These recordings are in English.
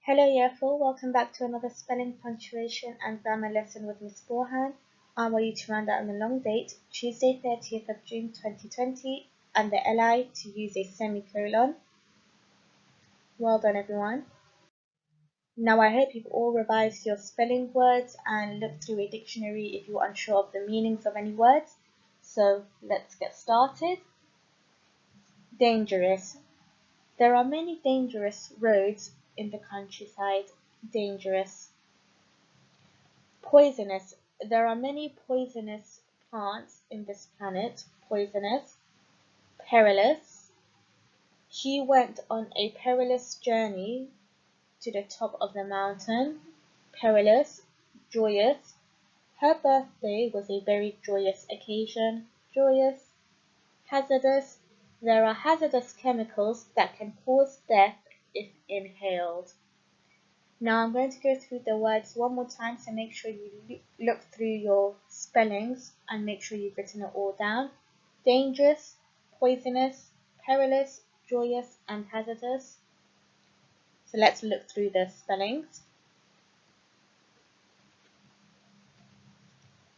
Hello Year 4, welcome back to another spelling, punctuation and grammar lesson with Miss Borhan. I want you to round out on the long date, Tuesday 30th of June 2020, and the LI to use a semicolon. Well done everyone. Now I hope you've all revised your spelling words and looked through a dictionary if you're unsure of the meanings of any words. So let's get started. Dangerous. There are many dangerous roads in the countryside. Dangerous. Poisonous. There are many poisonous plants in this planet. Poisonous. Perilous. He went on a perilous journey to the top of the mountain. Perilous. Joyous. Her birthday was a very joyous occasion. Joyous. Hazardous. There are hazardous chemicals that can cause death if inhaled. Now I'm going to go through the words one more time, so make sure you look through your spellings and make sure you've written it all down. Dangerous, poisonous, perilous, joyous and hazardous. So let's look through the spellings.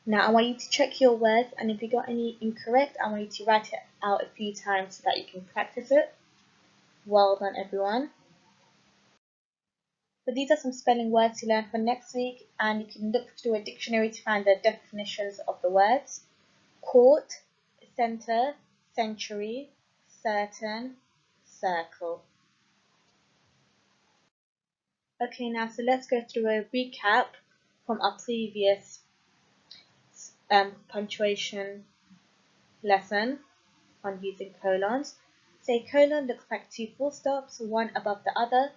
Now I want you to check your words, and if you got any incorrect, I want you to write it out a few times so that you can practice it. Well done everyone. So these are some spelling words to learn for next week, and you can look through a dictionary to find the definitions of the words. Court, centre, century, certain, circle. Okay, now so let's go through a recap from our previous punctuation lesson on using colons. So a colon looks like two full stops, one above the other.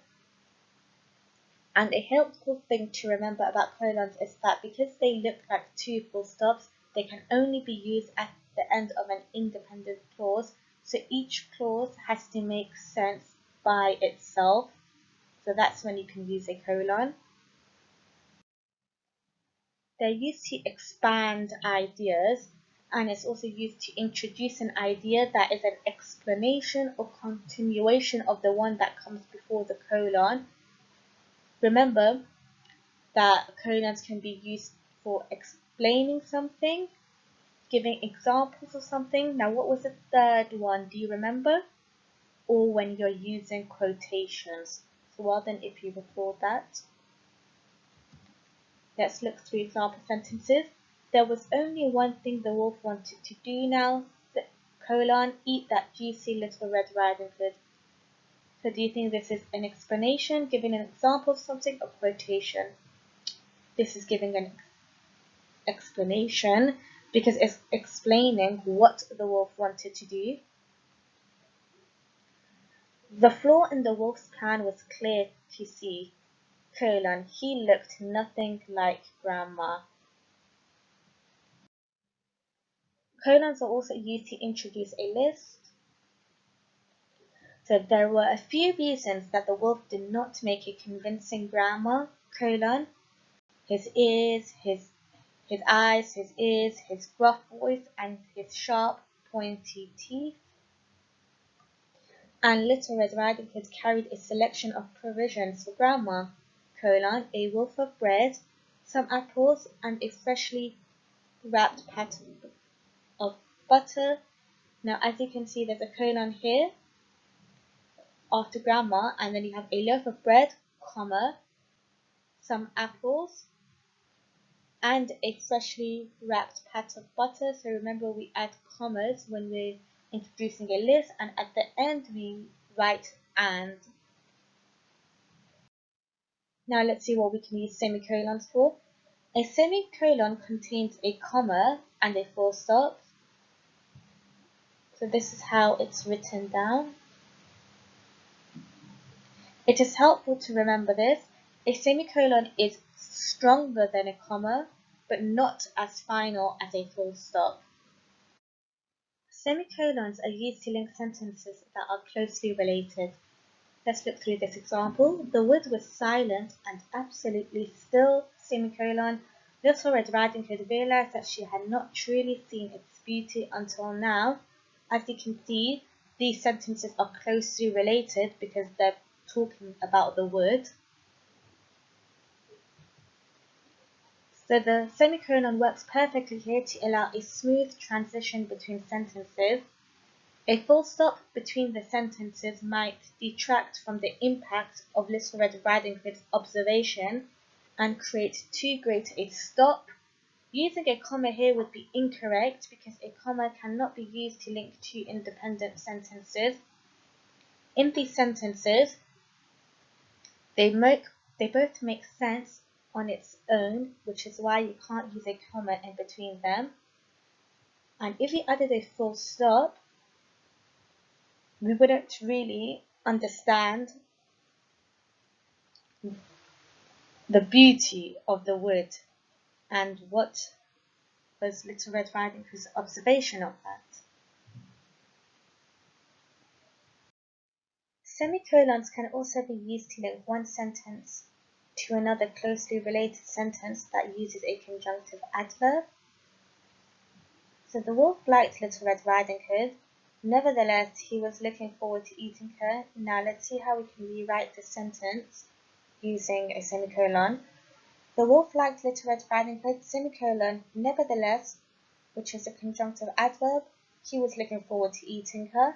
And a helpful thing to remember about colons is that because they look like two full stops, they can only be used at the end of an independent clause. So each clause has to make sense by itself. So that's when you can use a colon. They're used to expand ideas, and it's also used to introduce an idea that is an explanation or continuation of the one that comes before the colon. Remember that colons can be used for explaining something, giving examples of something. Now, what was the third one? Do you remember? Or when you're using quotations. So well done if you recall that. Let's look through example sentences. There was only one thing the wolf wanted to do now. Colon, eat that juicy little Red Riding Hood. So do you think this is an explanation, giving an example of something, or quotation? This is giving an explanation because it's explaining what the wolf wanted to do. The flaw in the wolf's plan was clear to see. Colon, he looked nothing like Grandma. Colons are also used to introduce a list. So there were a few reasons that the wolf did not make a convincing Grandma. Colon, his ears, his eyes, his ears, his gruff voice, and his sharp, pointy teeth. And Little Red Riding Hood carried a selection of provisions for Grandma. Colon, a loaf of bread, some apples, and a freshly wrapped pat of butter. Now, as you can see, there's a colon here after Grandma, and then you have a loaf of bread, comma, some apples, and a freshly wrapped pat of butter. So remember, we add commas when we're introducing a list, and at the end we write and. Now let's see what we can use semicolons for. A semicolon contains a comma and a full stop. So this is how it's written down. It is helpful to remember this. A semicolon is stronger than a comma, but not as final as a full stop. Semicolons are used to link sentences that are closely related. Let's look through this example. The wood was silent and absolutely still, semicolon. Little Red Riding Hood realized that she had not truly seen its beauty until now. As you can see, these sentences are closely related because they're talking about the wood. So the semicolon works perfectly here to allow a smooth transition between sentences. A full stop between the sentences might detract from the impact of Little Red Riding Hood's observation and create too great a stop. Using a comma here would be incorrect because a comma cannot be used to link two independent sentences. In these sentences, they both make sense on its own, which is why you can't use a comma in between them. And if you added a full stop, we wouldn't really understand the beauty of the wood and what was Little Red Riding Hood's observation of that. Semicolons can also be used to link one sentence to another closely related sentence that uses a conjunctive adverb. So the wolf liked Little Red Riding Hood. Nevertheless, he was looking forward to eating her. Now let's see how we can rewrite this sentence using a semicolon. The wolf liked Little Red Riding Hood, semicolon, nevertheless, which is a conjunctive adverb. He was looking forward to eating her.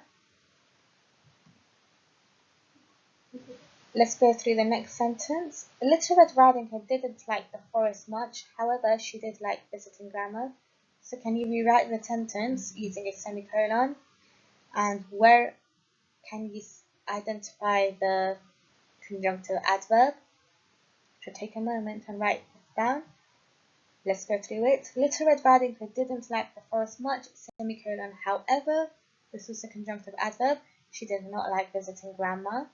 Let's go through the next sentence. Little Red Riding Hood didn't like the forest much, however, she did like visiting Grandma. So can you rewrite the sentence using a semicolon? And where can you identify the conjunctive adverb? So take a moment and write this down. Let's go through it. Little Red Riding Hood didn't like the forest much, semicolon, however, this was a conjunctive adverb. She did not like visiting Grandma.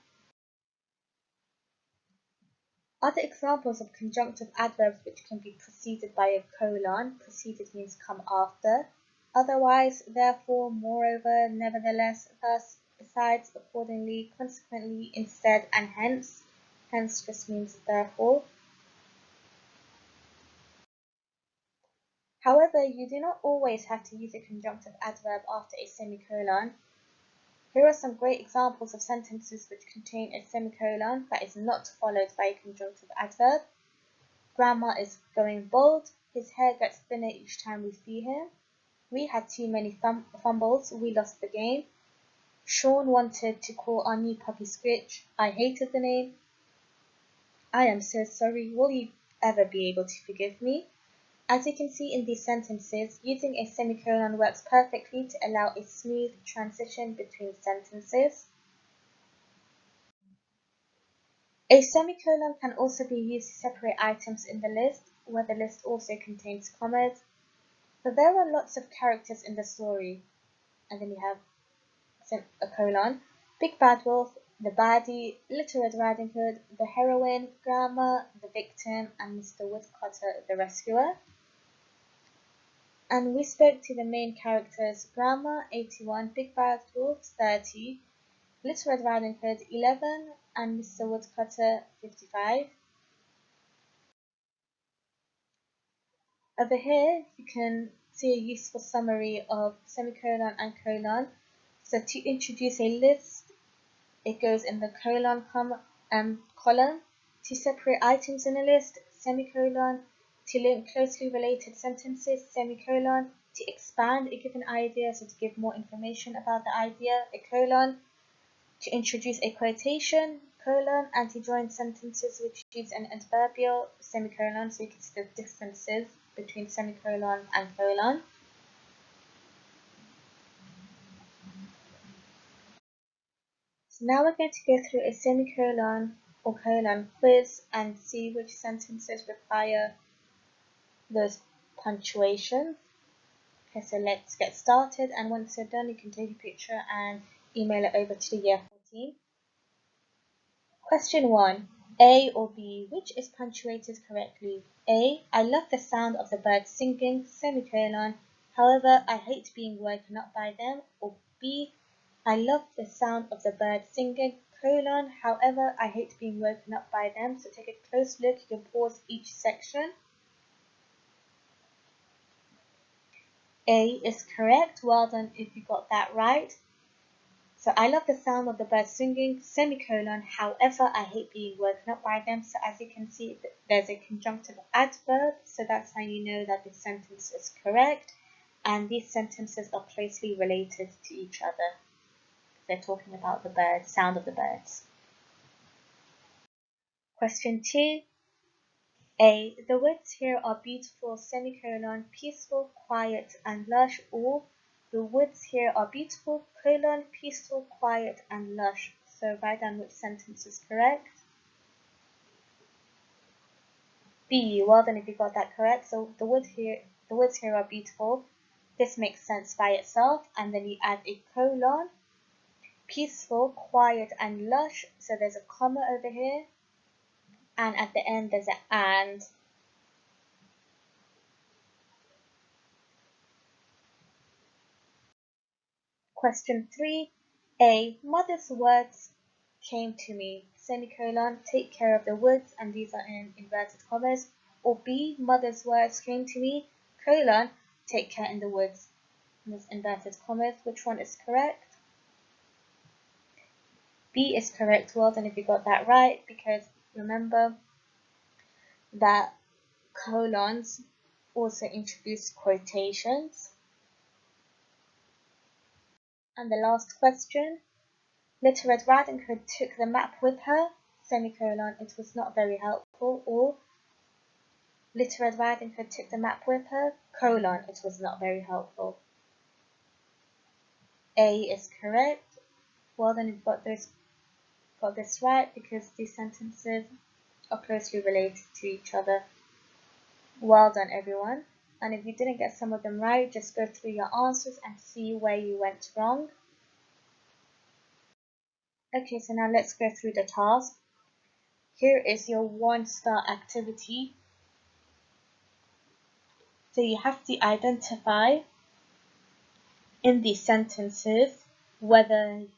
Other examples of conjunctive adverbs which can be preceded by a colon. Preceded means come after. Otherwise, therefore, moreover, nevertheless, thus, besides, accordingly, consequently, instead, and hence. Hence just means therefore. However, you do not always have to use a conjunctive adverb after a semicolon. Here are some great examples of sentences which contain a semicolon that is not followed by a conjunctive adverb. Grandma is going bald. His hair gets thinner each time we see him. We had too many fumbles. We lost the game. Sean wanted to call our new puppy Scritch. I hated the name. I am so sorry. Will you ever be able to forgive me? As you can see in these sentences, using a semicolon works perfectly to allow a smooth transition between sentences. A semicolon can also be used to separate items in the list, where the list also contains commas. So there are lots of characters in the story, and then you have a colon. Big Bad Wolf, the baddie, Little Red Riding Hood, the heroine, Grandma, the victim, and Mr. Woodcutter, the rescuer. And we spoke to the main characters: Grandma, 81, Big Bad Wolf, 30, Little Red Riding Hood, 11, and Mr. Woodcutter, 55. Over here, you can see a useful summary of semicolon and colon. So to introduce a list, it goes in the colon column. To separate items in a list, semicolon. To link closely related sentences, semicolon. To expand a given idea, so to give more information about the idea, a colon. To introduce a quotation, colon. And to join sentences which use an adverbial, semicolon, so you can see the differences between semicolon and colon. So now we're going to go through a semicolon or colon quiz and see which sentences require those punctuations. Okay, so let's get started, and once you're done, you can take a picture and email it over to the year 14. Question 1. A or B, which is punctuated correctly? A. I love the sound of the birds singing, semicolon. However, I hate being woken up by them. Or B. I love the sound of the birds singing, colon. However, I hate being woken up by them. So take a close look. You can pause each section. A is correct. Well done if you got that right. So I love the sound of the birds singing, semicolon, however I hate being woken up by them. So as you can see, there's a conjunctive adverb, so that's how you know that this sentence is correct. And these sentences are closely related to each other. They're talking about the birds, sound of the birds. Question 2. A. The woods here are beautiful, semicolon, peaceful, quiet, and lush, or the woods here are beautiful, colon, peaceful, quiet, and lush. So write down which sentence is correct. B. Well done if you got that correct. So the woods here are beautiful. This makes sense by itself, and then you add a colon. Peaceful, quiet, and lush. So there's a comma over here, and at the end there's an and. Question 3. A. Mother's words came to me, semicolon, take care of the woods, and these are in inverted commas. Or B. Mother's words came to me, colon, take care in the woods. And there's inverted commas. Which one is correct? B is correct. Well done if you got that right, because remember that colons also introduce quotations. And the last question. Little Red Riding Hood took the map with her, semicolon, it was not very helpful, or Little Red Riding Hood took the map with her, colon, it was not very helpful. A is correct. Well done, you've got this right, because these sentences are closely related to each other. Well done, everyone. And if you didn't get some of them right, just go through your answers and see where you went wrong. Okay, so now let's go through the task. Here is your 1-star activity. So you have to identify in these sentences whether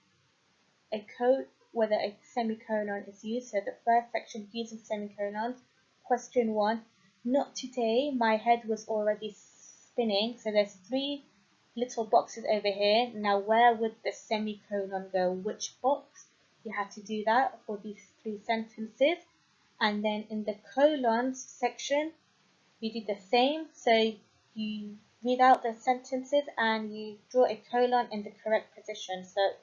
a semicolon is used. So the first section using semicolons. Question 1. Not today, my head was already spinning. So there's 3 little boxes over here. Now where would the semicolon go? Which box? You have to do that for these 3 sentences. And then in the colons section, you do the same. So you read out the sentences and you draw a colon in the correct position. So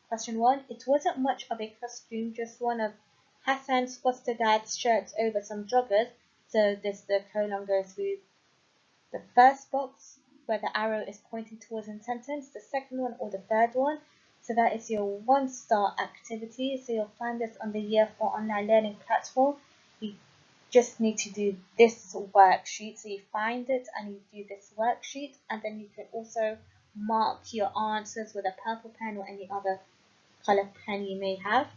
question 1, it wasn't much of a costume, just one of Hassan's foster dad's shirts over some joggers. So the colon goes through the first box where the arrow is pointing towards a sentence, the second one or the third one. So that is your 1-star activity. So you'll find this on the Year 4 online learning platform. You just need to do this worksheet. So you find it and you do this worksheet, and then you can also mark your answers with a purple pen or any other color pen you may have.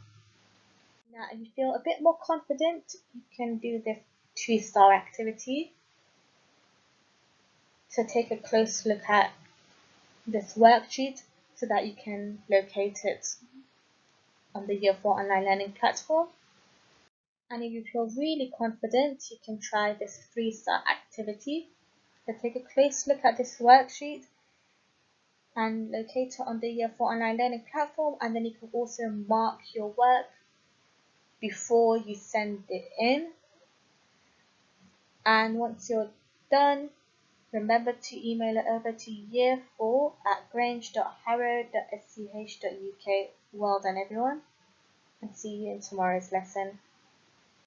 Now if you feel a bit more confident, you can do this 2-star activity. So take a close look at this worksheet so that you can locate it on the Year 4 online learning platform. And if you feel really confident, you can try this 3-star activity. So take a close look at this worksheet and locate it on the Year 4 online learning platform, and then you can also mark your work before you send it in. And once you're done, remember to email it over to year4@grange.harrow.sch.uk. Well done, everyone, and see you in tomorrow's lesson.